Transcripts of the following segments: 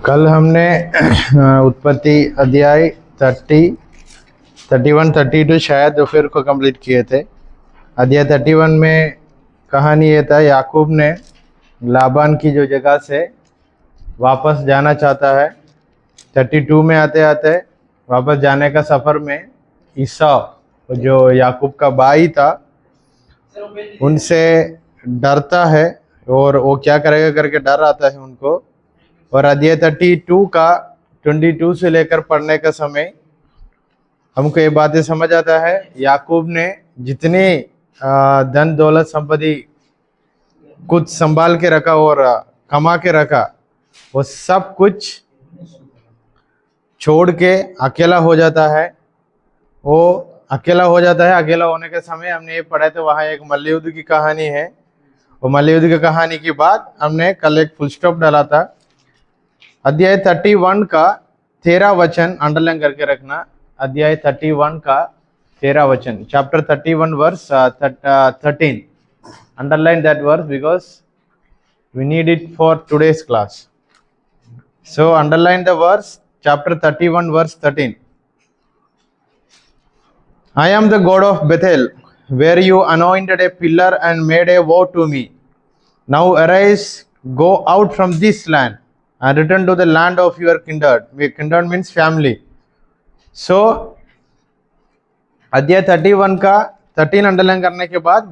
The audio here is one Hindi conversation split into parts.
कल हमने उत्पत्ति अध्याय 30, 31, 32 शायद फिर को कंप्लीट किए थे। अध्याय 31 में कहानी ये था, याकूब ने लाबान की जो जगह से वापस जाना चाहता है। 32 में आते आते वापस जाने का सफ़र में ईसाव जो याकूब का भाई था उनसे डरता है और वो क्या करेगा करके डर आता है उनको। और अध्याय 32 का 22 से लेकर पढ़ने का समय हमको ये बातें समझ आता है, याकूब ने जितने धन दौलत संपत्ति कुछ संभाल के रखा और कमा के रखा, वो सब कुछ छोड़ के अकेला हो जाता है। वो अकेला हो जाता है। अकेला होने के समय हमने ये पढ़ा तो वहाँ एक मल्लयुद्ध की कहानी है। वो मल्लयुद्ध की कहानी के बाद हमने कल एक फुल स्टॉप डाला था। अध्याय 31 का 13 वचन अंडरलाइन करके रखना। अध्याय 31 का 13 वचन, chapter 31 verse 13, underline that verse because we need it for today's class. So underline the verse, chapter 31 verse 13. I am the God of Bethel, where you anointed a pillar and made a vow to me. Now arise, go out from this land and return to the land of your kindred. Kindred means family. So अध्याय 31 का 13 अंडरलाइन करने के बाद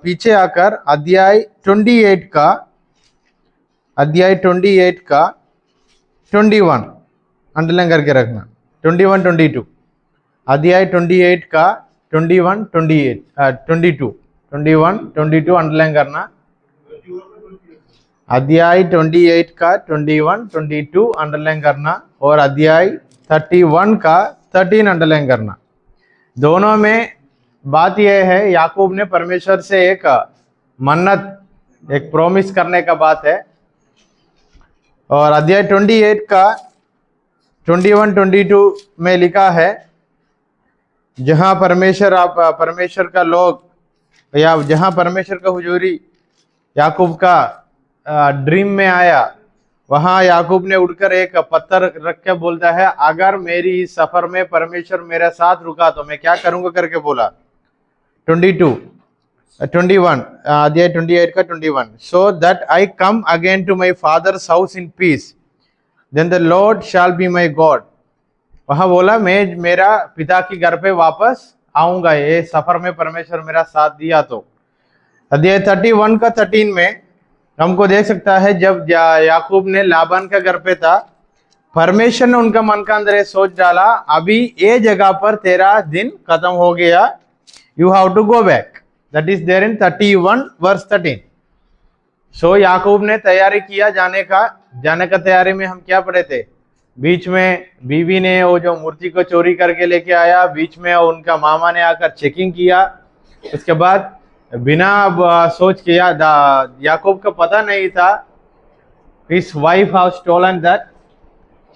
पीछे आकर अध्याय 28 का 21 अंडरलाइन करके रखना। 21, 22 अध्याय 28 का 21, 22 अंडरलाइन करना। अध्याय 28 का 21, 22 अंडरलाइन करना और अध्याय 31 का 13 अंडरलाइन करना। दोनों में बात यह है, याकूब ने परमेश्वर से एक मन्नत, एक प्रॉमिस करने का बात है। और अध्याय 28 का 21, 22 में लिखा है, जहाँ परमेश्वर का लोग या जहाँ परमेश्वर का हुजूरी याकूब का ड्रीम में आया, वहाँ याकूब ने उड़कर एक पत्थर रख के बोलता है, अगर मेरी इस सफर में परमेश्वर मेरे साथ रुका तो मैं क्या करूँगा करके बोला। 21 अध्याय 28 का 21, so that I come again to my father's house in peace then the Lord shall be my God. वहाँ बोला मैं मेरा पिता के घर पे वापस आऊंगा, ये सफर में परमेश्वर मेरा साथ दिया तो। अध्याय 31 का 13 में हमको देख सकता है, जब याकूब ने लाबान का घर पे था, परमेश्वर ने उनका मन का अंदर सोच डाला, अभी ये जगह पर तेरा दिन खत्म हो गया, you have to go back. That is there in 31 verse 13। So Yakub ने तैयारी किया जाने का तैयारी में हम क्या पढ़े थे, बीच में बीवी ने वो जो मूर्ति को चोरी करके लेके आया, बीच में उनका मामा ने आकर चेकिंग किया। उसके बाद बिना सोच किया, याकूब को पता नहीं था, his wife has stolen that,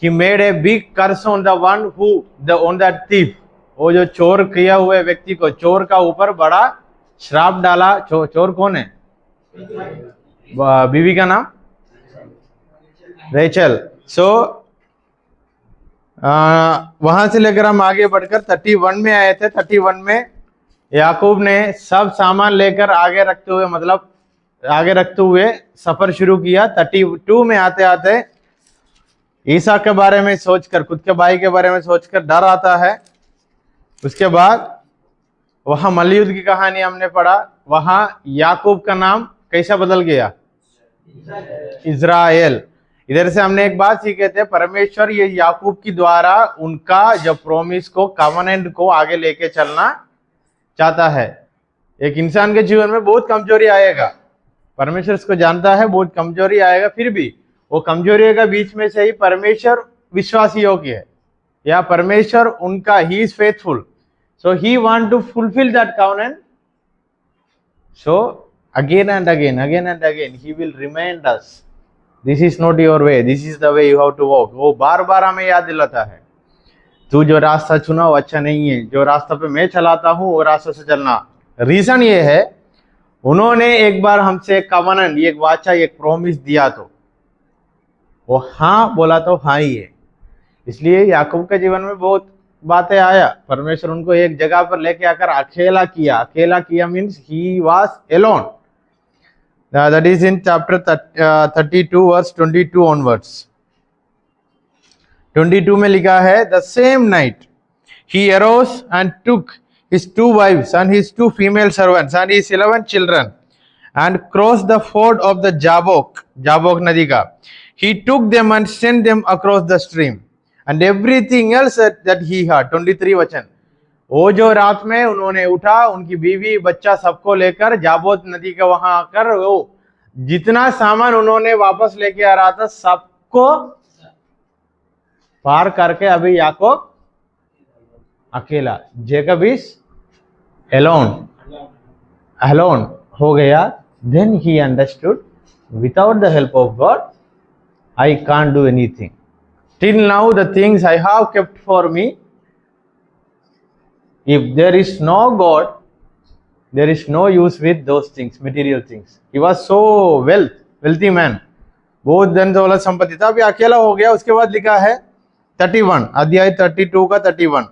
he made a big curse on the one on that thief। वो जो चोर किया हुए व्यक्ति को, चोर का ऊपर बड़ा श्राप डाला। चोर कौन है? बीवी का नाम रेचल। सो वहां से लेकर हम आगे बढ़कर 31 में आए थे। 31 में याकूब ने सब सामान लेकर आगे रखते हुए सफर शुरू किया। 32 में आते आते ईसा के बारे में सोचकर, खुद के भाई के बारे में सोचकर डर आता है। उसके बाद वहां मल्लयुद्ध की कहानी हमने पढ़ा। वहां याकूब का नाम कैसा बदल गया? इज़राइल। इधर से हमने एक बात सीखे थे, परमेश्वर ये याकूब की द्वारा उनका जो प्रॉमिस को, कवनेंट को आगे लेके चलना चाहता है। एक इंसान के जीवन में बहुत कमजोरी आएगा, परमेश्वर इसको जानता है, बहुत कमजोरी आएगा, फिर भी वो कमजोरी के बीच में से ही परमेश्वर विश्वासी योग्य है, या परमेश्वर उनका, he is faithful, so he want to fulfil that covenant. So again and again he will remind us, this is not your way, this is the way you have to walk। वो बार बार हमें याद दिलाता है, तू जो रास्ता चुना वो अच्छा नहीं है, जो रास्ता पे मैं चलाता हूँ वो रास्ते से चलना। रीजन ये है, उन्होंने एक बार हमसे कवनेंट, एक वाचा, एक प्रॉमिस दिया तो वो हाँ बोला तो हाँ ही है। इसलिए याकूब के जीवन में बहुत बातें आया, परमेश्वर उनको एक जगह पर लेके आकर अकेला किया। अकेला किया means he was alone. That is in chapter 32 verse 22 onwards. 22 में लिखा है, the same night he arose and took his 2 wives and his 2 female servants and his 11 children and crossed the ford of the Jabbok नदी का. He took them and sent them across the stream and everything else that he had. 23 वचन। वो जो रात में उन्होंने उठा, उनकी बीवी बच्चा सबको लेकर जाबोक नदी के वहां आकर वो जितना सामान उन्होंने वापस लेके आ रहा था सबको पार करके अभी याकूब अकेला, जेकब इज alone हो गया। Then he understood, without the help of God, I can't do anything. Till now the things I have kept for me, if there is no God, there is no use with those things, material things. He was so wealthy man, बहुत धन दौलत संपत्ति था, अभी अकेला हो गया। उसके बाद लिखा है 31 अध्याय 32 का 31।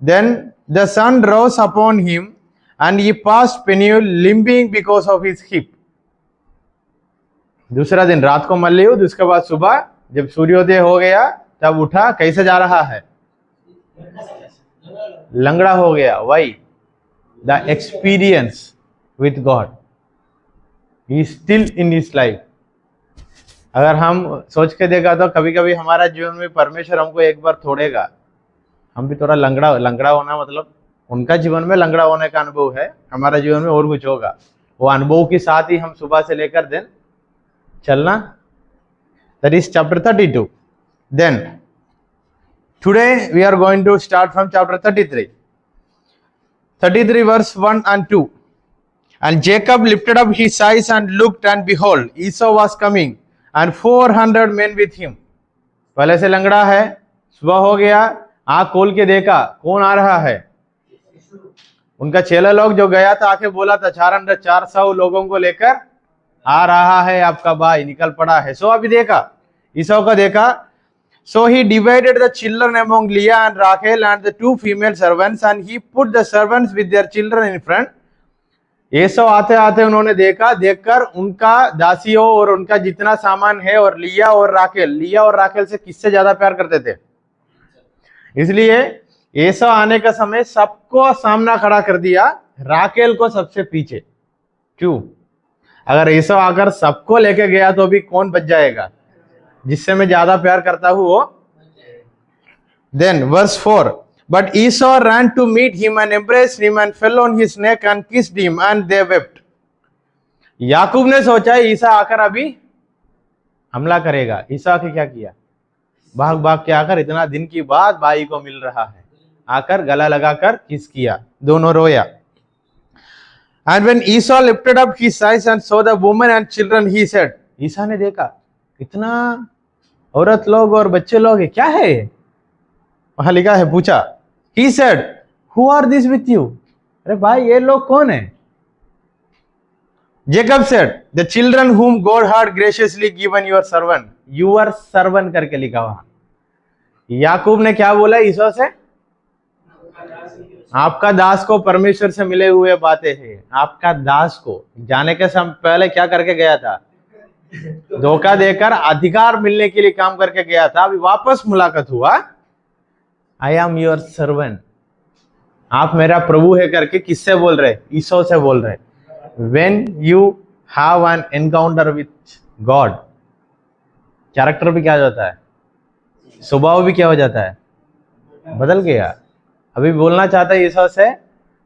Then the sun rose upon him and he passed Peniel limping because of his hip. दूसरा दिन रात को मल्लियुद्ध, उसके बाद सुबह जब सूर्योदय हो गया तब उठा, कैसे जा रहा है? लंगड़ा हो गया। Why? The experience with God. He is still in his life. अगर हम सोच के देखा तो कभी कभी हमारा जीवन में परमेश्वर हमको एक बार तोड़ेगा, हम भी थोड़ा लंगड़ा होना, मतलब उनका जीवन में लंगड़ा होने का अनुभव है, हमारा जीवन में और कुछ होगा। वो अनुभव के साथ ही हम सुबह से लेकर दिन चलना। That is chapter 32। Then today we are going to start from chapter 33 verse 1 and 2। And Jacob lifted up his eyes and looked, and behold, Esau was coming, and 400 men with him। पहले से लंगड़ा है, सुबह हो गया, आंख खोल के देखा कौन आ रहा है? उनका चेला लोग जो गया था आके बोला था 400 लोगों को लेकर आ रहा है आपका भाई, निकल पड़ा है। सो अभी देखा, ईसौ का देखा। So he divided the children among Leah and Rachel and the 2 female servants and he put the servants with their children in front. Esau आते आते उन्होंने देखा, देखकर उनका दासियों और उनका जितना सामान है और लिया और राखेल से किससे ज्यादा प्यार करते थे, इसलिए ईसौ आने का समय सबको सामना खड़ा कर दिया, राकेल को सबसे पीछे। क्यों? अगर ईसौ आकर सबको लेके गया तो भी कौन बच जाएगा? जिससे मैं ज्यादा प्यार करता हूं वो। Then verse 4, but Esau ran to meet him and embraced him and fell on his neck and kissed him and they wept। याकूब ने सोचा ईसा आकर अभी हमला करेगा। ईसा आके क्या किया? भाग भाग के आकर, इतना दिन की बाद भाई को मिल रहा है, आकर गला लगाकर किस किया, दोनों रोया। And when Esau lifted up his eyes and saw the woman and children, he said, ईसा ने देखा इतना औरत लोग और बच्चे लोग है, क्या है? वहां लिखा है, पूछा। He said, who are these with you? अरे भाई ये लोग कौन है? Jacob said, the children whom God had graciously given your servant। your servant करके लिखा वहां। याकूब ने क्या बोला ईसौ से? आपका दास को परमेश्वर से मिले हुए बातें हैं। आपका दास को जाने के समय पहले क्या करके गया था? धोखा देकर अधिकार मिलने के लिए काम करके गया था, अभी वापस मुलाकात हुआ, आई एम योर सर्वेंट, आप मेरा प्रभु है करके किससे बोल रहे? ईसौ से बोल रहे। When you have an encounter with God, character भी क्या हो जाता है? स्वभाव भी क्या हो जाता है? बदल गया। अभी बोलना चाहता है ईसौ से,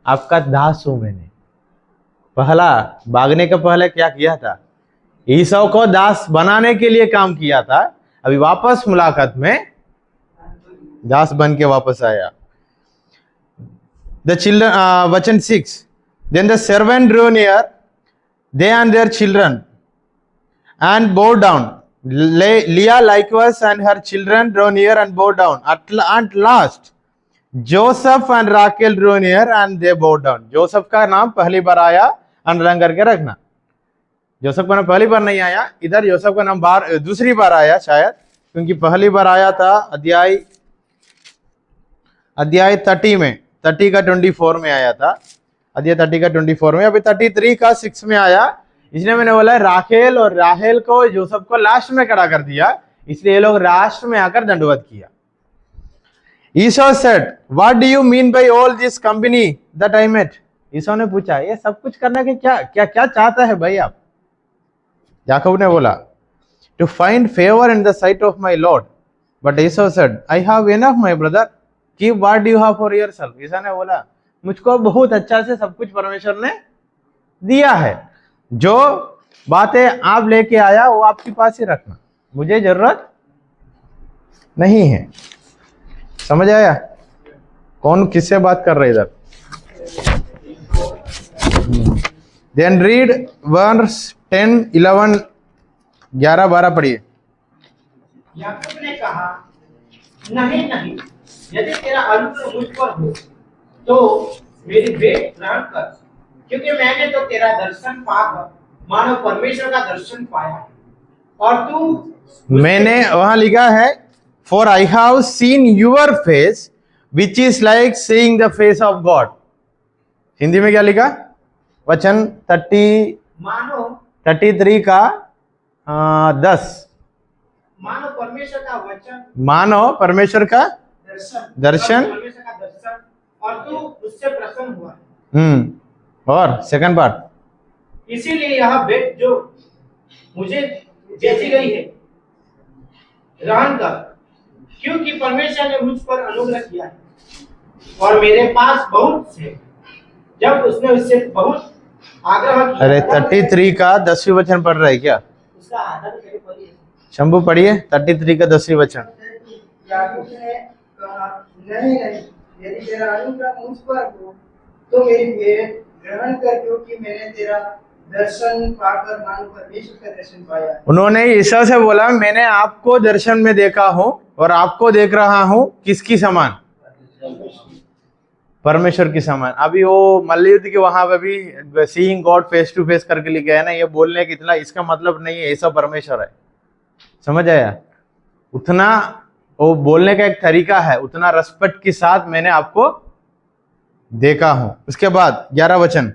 आपका दास हूं मैंने। पहला भागने के पहले क्या किया था? ईसौ को दास बनाने के लिए काम किया था, अभी वापस मुलाकात में दास बन के वापस आया। द चिल्ड्रन, वचन 6, then the servant drew near they and their children and bowed down। Leah likewise and her children drew near and bowed down। At last Joseph and Rachel drew near and they bowed down। Joseph का नाम पहली बार आया, अंडरलाइन करके रखना। जोसेफ का नाम पहली बार नहीं आया, इधर जोसेफ का नाम दूसरी बार आया शायद, क्योंकि पहली बार आया था अध्याय 30 में, 30 का 24 में आया था, अध्याय 30 का 24 में, अभी 33 का 6 में आया। इसलिए मैंने बोला राखेल और राहेल को जोसेफ को लास्ट में खड़ा कर दिया, इसलिए ये लोग लास्ट में आकर दंडवत किया। Esau said, what do you mean by all this company that I met? Esau ने पूछा, ये सब कुछ करने के क्या क्या क्या चाहता है भाई आप? याकूब ने बोला, to find favour in the sight of my lord. But Esau said, I have enough my brother, keep what you have for yourself. ईसा ने बोला, मुझको बहुत अच्छा से सब कुछ परमेश्वर ने दिया है, जो बातें आप लेके आया वो आपके पास ही रखना, मुझे जरूरत नहीं है। समझ आया कौन किससे बात कर रहे इधर? देन रीड वर्स 10, 11, 11, 12 पढ़िए। याकूब ने कहा, नहीं नहीं, यदि तेरा अनुग्रह मुझ पर हो तो मेरी भेंट ग्रहण कर, क्योंकि मैंने तो तेरा दर्शन पाकर मानो परमेश्वर का दर्शन पाया है, और तू मैंने वहां लिखा है, for I have seen your face which is like seeing the face of God. Hindi में क्या लिखा? वचन 33 का 10, मानो परमेश्वर का वचन, मानो परमेश्वर का दर्शन, परमेश्वर का दर्शन, और तू उससे प्रसन्न हुआ। और सेकंड पार्ट, इसीलिए यह भेंट जो मुझे बेची गई है ग्रहण कर, क्योंकि परमेश्वर ने मुझ पर अनुग्रह किया है, और मेरे पास बहुत से। जब उसने उससे बहुत आग्रह किया। अरे 33 का 10वीं वचन पढ़ रहा है क्या? उसका आदर करे पढ़िए। शंभू पढ़िए 33 का 10वीं वचन। याकूब ने कहा, नहीं नहीं, यदि तेरा अनुग्रह मुझ पर हो तो मेरी भेंट ग्रहण कर, क्योंकि मैंने तेरा दर्शन पाकर मानो परमेश्वर का दर्शन पाया। उन्होंने ईसा से बोला, मैंने आपको दर्शन में देखा हूं और आपको देख रहा हूं किसकी समान? परमेश्वर की समान। अभी वो मल्लयुद्ध के वहां पे भी seeing God face to face करके लिखा है ना, ये बोलने की इतना इसका मतलब नहीं है ऐसा परमेश्वर है। समझ आया? उतना वो बोलने का एक तरीका है, उतना रेस्पेक्ट के साथ मैंने आपको देखा हूं। उसके बाद 11 वचन,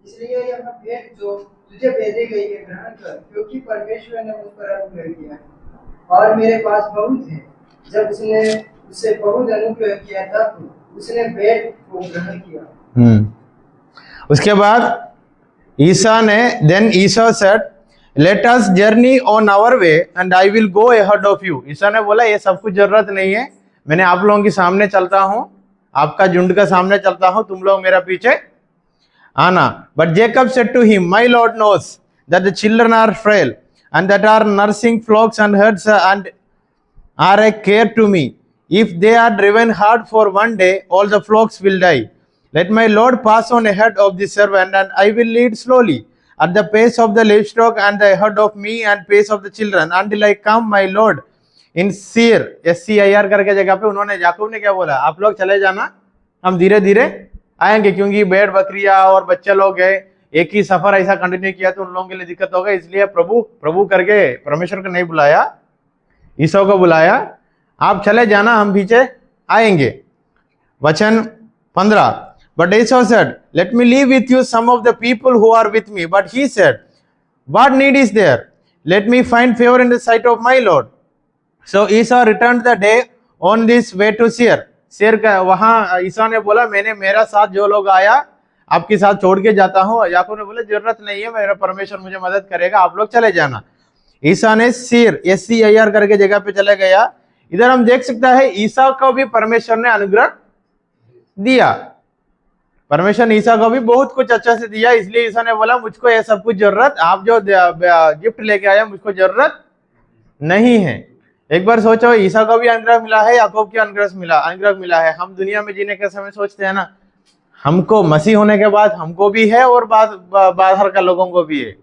इसलिए यह भेंट जो तुझे भेजी गई है ग्रहण कर, क्योंकि परमेश्वर ने मुझ पर अनुग्रह किया है, और मेरे पास बहुत है। जब उसने उससे बहुत अनुग्रह किया तब उसने भेंट को ग्रहण किया। उसके बाद ईसा ने, then Esau said, let us journey on our way and I will go ahead of you. ईसा ने बोला, ये सब कुछ जरूरत नहीं है, मैंने आप लोगों के सामने चलता हूं, आपका झुंड का सामने चलता हूं, तुम लोग मेरा पीछे आना। But Jacob said to him, my lord knows that the children are frail and that are nursing flocks and herds and are a care to me. If they are driven hard for one day, all the flocks will die. Let my Lord pass on ahead of the servant, and I will lead slowly at the pace of the livestock and the ahead of me and pace of the children until I come, my Lord. In Seir, SCIR करके जगह पे उन्होंने, याकूब ने क्या बोला, आप लोग चले जाना, हम धीरे धीरे आएंगे, क्योंकि भेड़ बकरियां और बच्चे लोग गए, एक ही सफर ऐसा कंटिन्यू किया तो उन लोगों के लिए दिक्कत होगा, इसलिए प्रभु करके परमेश्वर को नहीं बुलाया, ईसा को बुलाया, आप चले जाना, हम पीछे आएंगे। वचन 15, but Esau said, let me leave with you some of the people who are with me, but he said, what need is there? Let me find favour in the sight of my lord. So Esau return the day on this way to Seir. Seir का वहां ईसा ने बोला, मैंने मेरा साथ जो लोग आया आपके साथ छोड़ के जाता हूं। याकूब ने बोला, जरूरत नहीं है, मेरा परमेश्वर मुझे मदद करेगा, आप लोग चले जाना। ईसा ने सीर SCIR करके जगह पे चले गया। इधर हम देख सकता है ईसा को भी परमेश्वर ने अनुग्रह दिया, परमेश्वर ने ईसा को भी बहुत कुछ अच्छा से दिया, इसलिए ईसा ने बोला, मुझको ये सब कुछ जरूरत, आप जो गिफ्ट लेके आया मुझको जरूरत नहीं है। एक बार सोचो, ईसा को भी अनुग्रह मिला है, याकूब को अनुग्रह मिला है। हम दुनिया में जीने के समय सोचते हैं ना, हमको मसीह होने के बाद हमको भी है और बाहर का लोगों को भी है,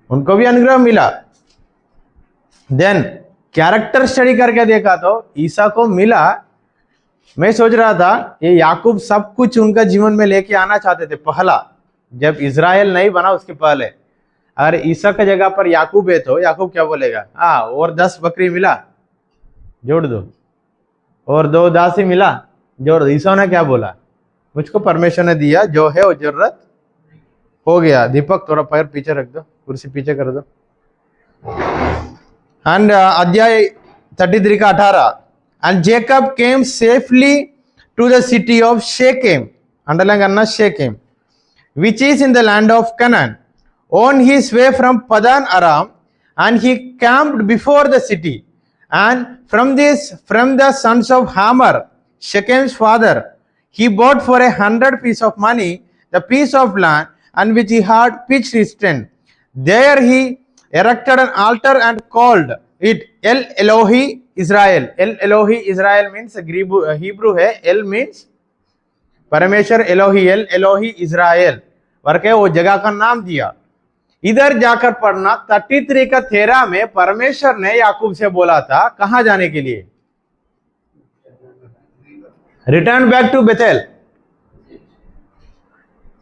उनको भी अनुग्रह मिला। देन कैरेक्टर स्टडी करके देखा तो ईसा को मिला। मैं सोच रहा था ये याकूब सब कुछ उनका जीवन में लेके आना चाहते थे। पहला जब इज़राइल नहीं बना उसके पहले। अगर ईसा की जगह पर याकूब है तो याकूब क्या बोलेगा? हाँ, और 10 बकरी मिला, जोड़ दो, और 2 दासी मिला, जोड़ दो। ईसा ने क्या बोला? मुझको परमेश्वर ने दिया, जो है वो जरूरत हो गया। दीपक थोड़ा पैर पीछे रख दो, कुर्सी पीछे कर दो। एंड अध्याय 33 का 18, and Jacob came safely to the city of Shechem, underline करना, Shechem, which is in the land of Canaan, on his way from Padan Aram, and he camped before the city. And from the sons of Hamor, Shechem's father, he bought for 100 pieces of money the piece of land and which he had pitched his tent. There he erected an altar and called it El Elohi Israel. El Elohi Israel means Hebrew है, El means परमेश्वर, एलोही, एल एलोही इज़राइल करके वो जगह का नाम दिया। इधर जाकर पढ़ना 33 का 13 में परमेश्वर ने याकूब से बोला था कहां जाने के लिए? Return back to Bethel.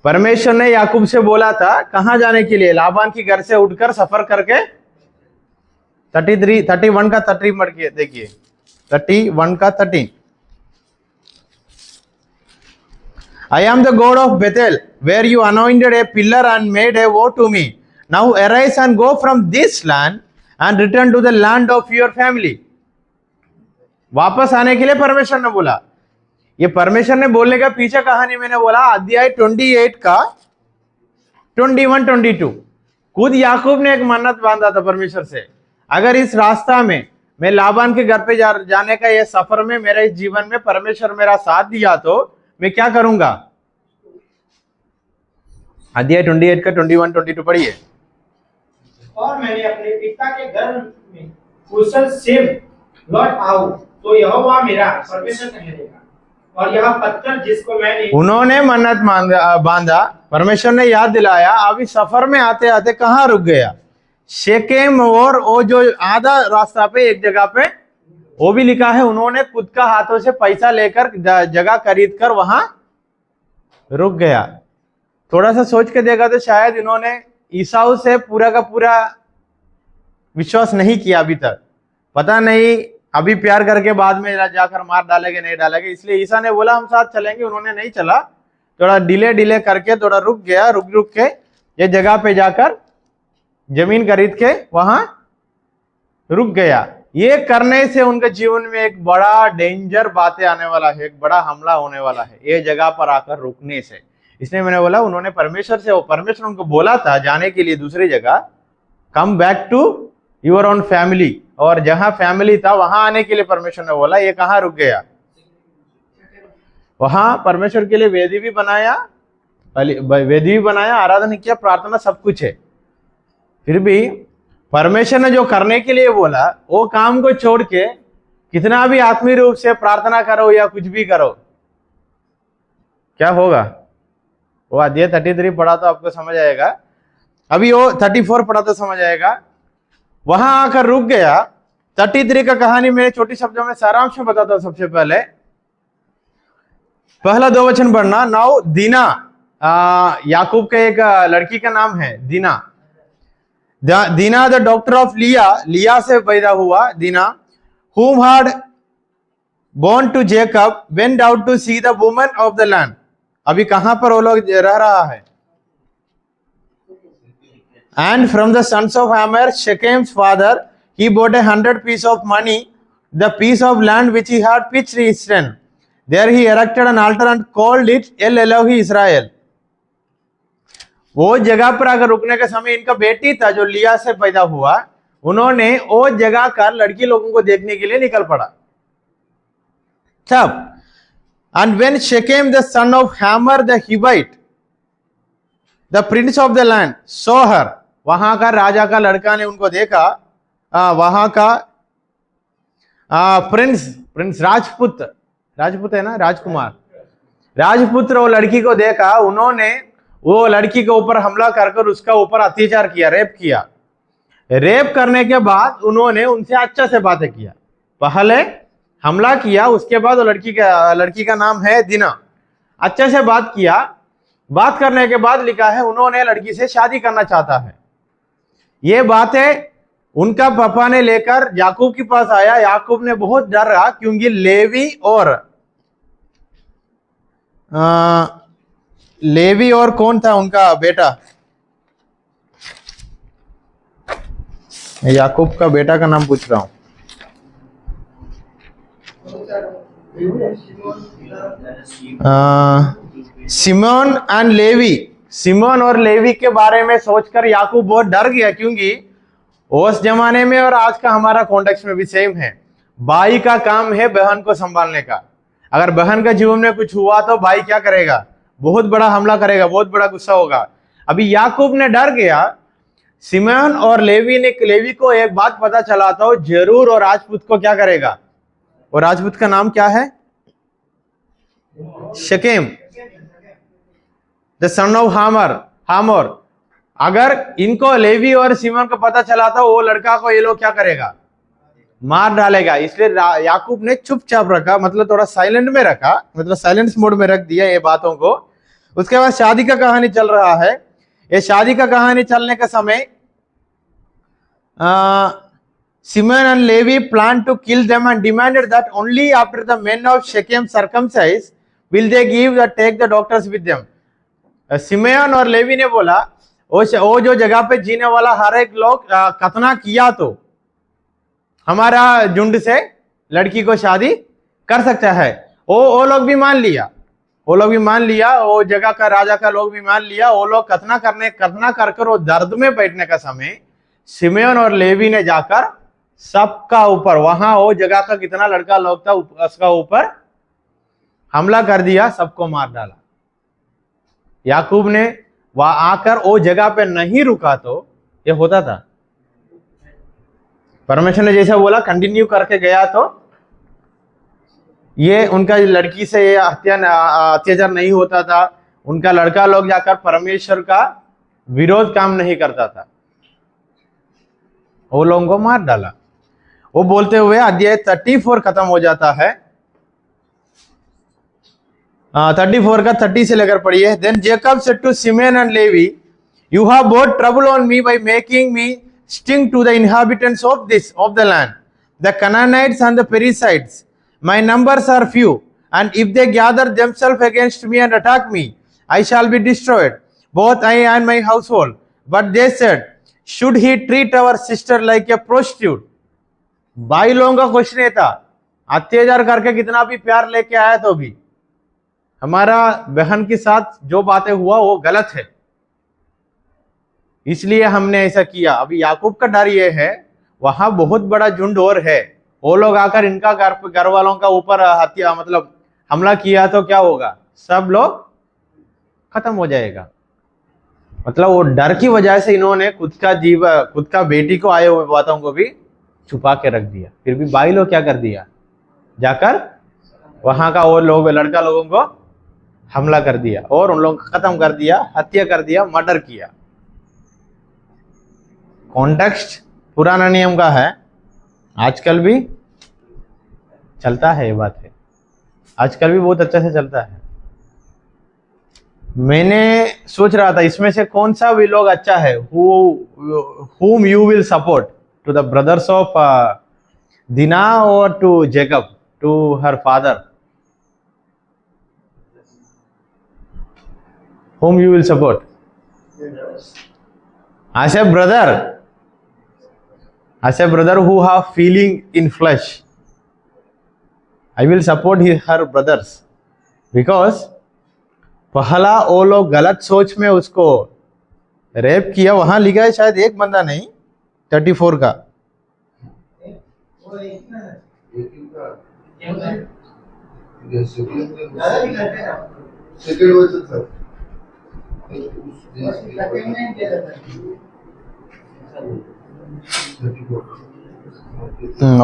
परमेश्वर ने याकूब से बोला था कहां जाने के लिए? लाबान की घर से उठकर सफर करके 31 का 30 मर के देखिए, 31 का 30, I am the God of Bethel, where you anointed a pillar and made a vow to me. Now arise and go from this land and return to the land of your family. वापस आने के लिए परमेश्वर ने बोला। ये परमेश्वर ने बोलने का पीछे कहानी मैंने बोला अध्याय 28 का 21, 22। खुद याकूब ने एक मन्नत बांधा था परमेश्वर से, अगर इस रास्ता में मैं लाबान के घर पे जाने का ये सफर में मेरे इस जीवन में परमेश्वर मेरा साथ दिया तो मैं क्या करूंगा? अध्याय 28 का 21, 22 पढ़िए। और मैंने अपने पिता के घर में कुशल से लौट आऊं तो यहोवा मेरा परमेश्वर कहेगा, और यह पत्थर जिसको मैंने, उन्होंने मन्नत बांधा, परमेश्वर ने याद दिलाया। अभी सफर में आते आते कहाँ रुक गया? शेकेम, और वो जो आधा रास्ता पे एक जगह पे वो भी लिखा है उन्होंने खुद का हाथों से पैसा लेकर जगह खरीद कर वहां रुक गया। थोड़ा सा सोच के देखा तो शायद इन्होंने ईसाऊ से पूरा का पूरा विश्वास नहीं किया अभी तक। पता नहीं अभी प्यार करके बाद में जाकर मार डालेंगे नहीं डालेंगे, इसलिए ईसा ने बोला हम साथ चलेंगे, उन्होंने नहीं चला। थोड़ा डिले करके थोड़ा रुक गया, रुक के ये जगह पे जाकर जमीन खरीद के वहां रुक गया। ये करने से उनके जीवन में एक बड़ा डेंजर बातें आने वाला है, एक बड़ा हमला होने वाला है ये जगह पर आकर रुकने से। इसलिए मैंने बोला उन्होंने परमेश्वर से, परमेश्वर उनको बोला था जाने के लिए दूसरी जगह, come back to your own family, और जहां फैमिली था वहां आने के लिए परमेश्वर ने बोला। ये कहां रुक गया? वहां परमेश्वर के लिए वेदी भी बनाया, आराधना किया, प्रार्थना सब कुछ है। फिर भी परमेश्वर ने जो करने के लिए बोला वो काम को छोड़ के कितना भी आत्मीय रूप से प्रार्थना करो या कुछ भी करो, क्या होगा? वो अध्याय 33 पढ़ा तो आपको समझ आएगा, अभी वो 34 पढ़ा तो समझ आएगा। वहां आकर रुक गया। 33 का कहानी मेरे छोटी शब्दों में सारांश में बताता हूं। सबसे पहले पहला 2 वचन पढ़ना। नाउ दीना, याकूब के एक लड़की का नाम है दीना। दीना द डॉक्टर ऑफ लिया से पैदा हुआ दीना, whom had born to Jacob, went out to see the woman of the land। अभी कहां पर वो लोग रह रहा है? And from the sons of Hamor, Shechem's father, he bought 100 pieces of money, the piece of land which he had pitched his tent. There he erected an altar and called it El Elohi Israel। वो जगह पर अगर रुकने के समय इनका बेटी था जो लिया से पैदा हुआ, उन्होंने वो जगह का लड़की लोगों को देखने के लिए निकल पड़ा। तब and when Shechem the son of Hamor the Hivite, the prince of the land, saw her, वहां का राजा का लड़का ने उनको देखा, वहां का प्रिंस राजपुत है ना, राजपुत्र वो लड़की को देखा, उन्होंने वो लड़की के ऊपर हमला कर उसका ऊपर अत्याचार किया, रेप किया। रेप करने के बाद उन्होंने उनसे अच्छा से बातें किया। पहले हमला किया, उसके बाद वो लड़की का नाम है दीना, अच्छे से बात किया। बात करने के बाद लिखा है उन्होंने लड़की से शादी करना चाहता है। ये बात है उनका पापा ने लेकर याकूब के पास आया। याकूब ने बहुत डरा क्योंकि लेवी और कौन था उनका बेटा, याकूब का बेटा का नाम पूछ रहा हूं। Simeon and Levi. सिमोन और लेवी के बारे में सोचकर याकूब बहुत डर गया, क्योंकि उस जमाने में और आज का हमारा कॉन्टेक्स्ट में भी सेम है। भाई का काम है बहन को संभालने का। अगर बहन का जीवन में कुछ हुआ तो भाई क्या करेगा? बहुत बड़ा हमला करेगा, बहुत बड़ा गुस्सा होगा। अभी याकूब ने डर गया। सिमोन और लेवी को एक बात पता चला तो जरूर और राजपूत को क्या करेगा? और राजपूत का नाम क्या है? Shechem, the son of Hamor. अगर इनको लेवी और सिमोन को पता चला तो वो लड़का को ये लोग क्या करेगा? मार डालेगा। इसलिए याकूब ने चुपचाप रखा, मतलब थोड़ा साइलेंट में रखा, मतलब साइलेंस मोड में रख दिया ये बातों को। उसके बाद शादी का कहानी चल रहा है। ये शादी का कहानी चलने के समय Simon and Levi planned to kill them and demanded that only after the men of Shechem circumcise will they take the daughters with them. Simeon और लेवी ने बोला वो जो जगह पे जीने वाला हर एक लोग खतना किया तो हमारा झुंड से लड़की को शादी कर सकता है। वो लोग भी मान लिया, वो जगह का राजा का लोग भी मान लिया। वो लोग खतना कर वो दर्द में बैठने का समय सिमोन और लेवी ने जाकर सबका ऊपर, वहां वो जगह का कितना लड़का लोग था उसका ऊपर हमला कर दिया, सबको मार डाला। याकूब ने वहां आकर वो जगह पे नहीं रुका तो ये होता था। परमेश्वर ने जैसा बोला कंटिन्यू करके गया तो ये उनका लड़की से ये अत्याचार नहीं होता था। उनका लड़का लोग जाकर परमेश्वर का विरोध काम नहीं करता था, वो लोगों को मार डाला। वो बोलते हुए अध्याय 34 खत्म हो जाता है। 34 का 30 से लेकर पढ़िए। Then Jacob said to Simeon and Levi, you have brought trouble on me by making me sting to the inhabitants of the land, the Canaanites and the Perizzites. My numbers are few, and if they gather themselves against me and attack me, I shall be destroyed, both I and my household. But they said, should he treat our sister like a prostitute? भाई लोगों का क्वेश्चन ये था, अत्याचार करके कितना भी प्यार लेके आया तो भी हमारा बहन के साथ जो बातें हुआ वो गलत है, इसलिए हमने ऐसा किया। अभी याकूब का डर ये है वहां बहुत बड़ा झुंड और है, वो लोग आकर इनका घर वालों का ऊपर हत्या मतलब हमला किया तो क्या होगा? सब लोग खत्म हो जाएगा। मतलब वो डर की वजह से इन्होंने खुद का बेटी को आए हुए बातों को भी छुपा के रख दिया। फिर भी भाई लोग क्या कर दिया? जाकर वहां का वो लोग लड़का लोगों को हमला कर दिया और उन लोगों को खत्म कर दिया, हत्या कर दिया, मर्डर किया। कॉन्टेक्स्ट पुराना नियम का है, आजकल भी चलता है। ये बात है आजकल भी बहुत अच्छे से चलता है। मैंने सोच रहा था इसमें से कौन सा भी लोग अच्छा है, whom you will support, to the brothers of Dinah or to Jacob, to her father? Whom you will support? As a brother who have feeling in flesh, I will support her brothers, because पहला वो लोग गलत सोच में उसको रेप किया। वहां लिखा है शायद एक बंदा नहीं, 34 का।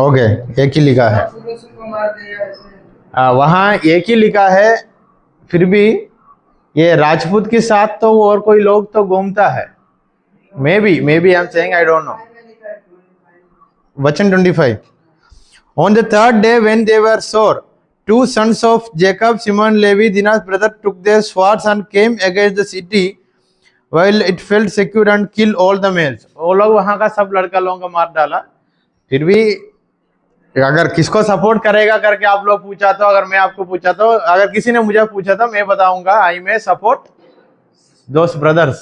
ओके, एक ही लिखा है वहां, एक ही लिखा है। फिर भी ये राजपूत के साथ तो और कोई लोग तो घूमता है। Maybe I am saying, I don't know. वचन 25, on the third day when they were sore two sons of Jacob, Simon, Levi, Dinah's brother, took their swords and came against the city while it felt secure and killed all the males. वो लोग वहां का सब लड़का लोगों को मार डाला. फिर भी अगर किसको सपोर्ट करेगा करके आप लोग पूछा तो, अगर मैं आपको पूछा तो, अगर किसी ने मुझे पूछा तो मैं बताऊंगा I may support those brothers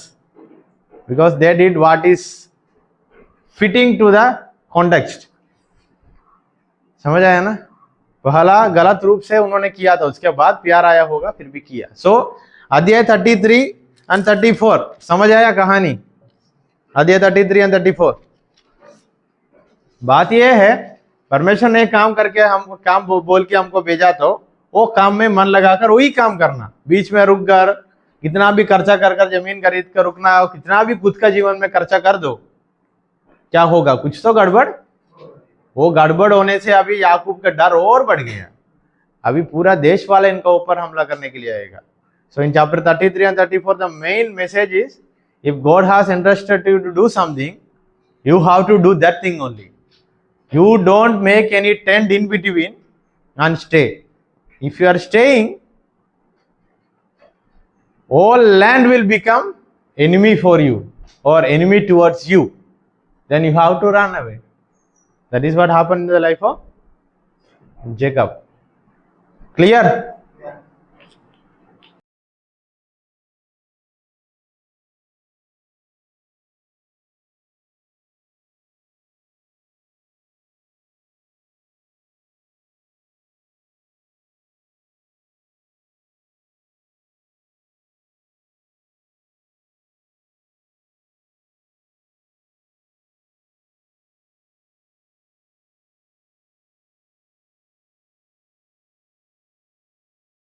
because they did what is fitting to the context. समझ आया ना? पहला गलत रूप से उन्होंने किया था, उसके बाद प्यार आया होगा, फिर भी किया. सो अध्याय 33 एंड 34 समझ आया कहानी? अध्याय 33 एंड 34. बात यह है परमेश्वर ने काम करके हमको काम बोल के हमको भेजा तो वो काम में मन लगाकर वही काम करना. बीच में रुक कर कितना भी खर्चा कर कर जमीन खरीद कर रुकना, कितना भी खुद का जीवन में खर्चा कर दो, क्या होगा? कुछ तो गड़बड़. वो गड़बड़ होने से अभी याकूब का डर और बढ़ गया. अभी पूरा देश वाले इनका ऊपर हमला करने के लिए आएगा. So in chapter 33 and 34 the main message is if God has interested you to do something you have to do that thing only. You don't make any tent in between and stay. If you are staying, all land will become enemy for you or enemy towards you. Then you have to run away. That is what happened in the life of Jacob. Clear?